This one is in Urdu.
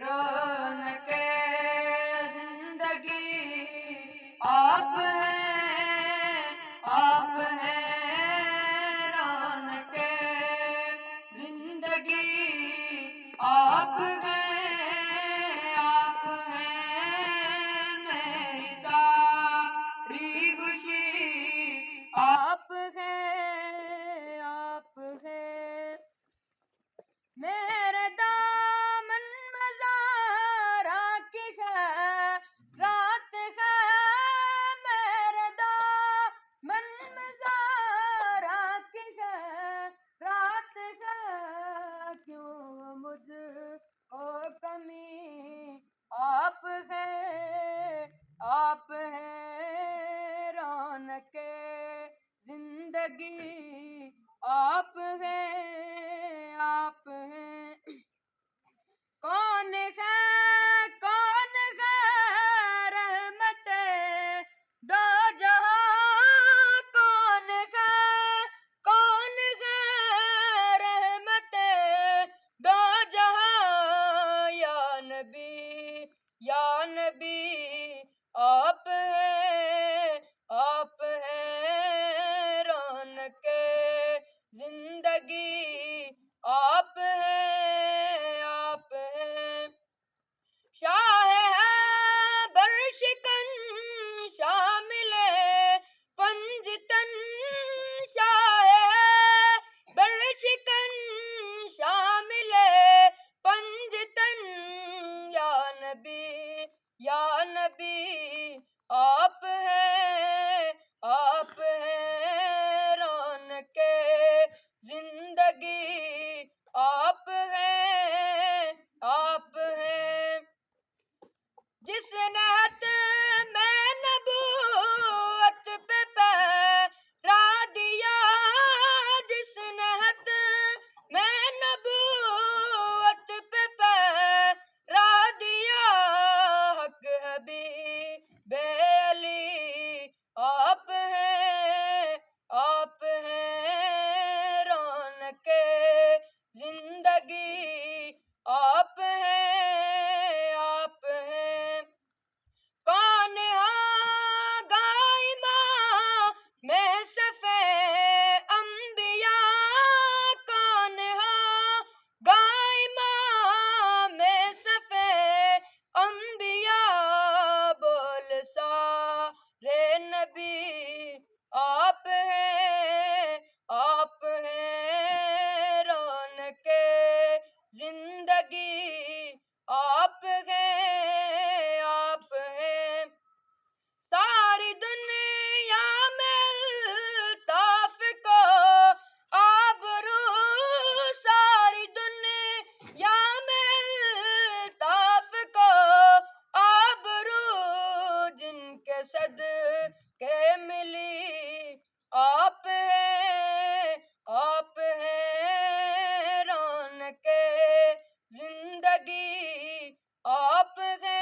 رونق زندگی آپ ہیں، آپ ہیں رونق زندگی آپ ہیں، آپ ہیں میری ساری خوشی آپ ہیں، آپ ہیں میرے دامن میں زہرا کی خیرات ہے، میرے دامن میں زہرا کی خیرات ہے، کیوں مجھ کو کمی آپ ہیں، آپ ہیں رونق زندگی آپ ہیں، آپ ہیں کون ہے رحمت دو جہاں کون ہے رحمت دو جہاں یا نبی آپ ہیں، آپ ہیں رونق زندگی آپ ہیں، آپ ہیں شاہ ہے برشکن شامل پنجتن شاہ ہے برشکن شامل پنجتن یا نبی آپ ہیں، آپ ہیں رونق زندگی آپ ہیں، آپ ہیں جس نعت میں نبوت پہ پہرا دیا، جس نعت میں نبوت پہ پہرا دیا، حق حبیب علی آپ ہیں، آپ ہیں رونق زندگی آپ ہیں، آپ ہیں کون ہوگا امام میں صفِ انبیاء، کون ہوگا امام میں صفِ انبیاء، بول سارے نبی آپ ہیں، آپ ہیں رونق زندگی آپ ہیں، آپ ہیں ساری دنیا میں الطاف کو آبرو، ساری دنیا میں الطاف کو آبرو، جن کے صدقے ملی آپ ہیں، آپ ہیں رونق زندگی آپ ہیں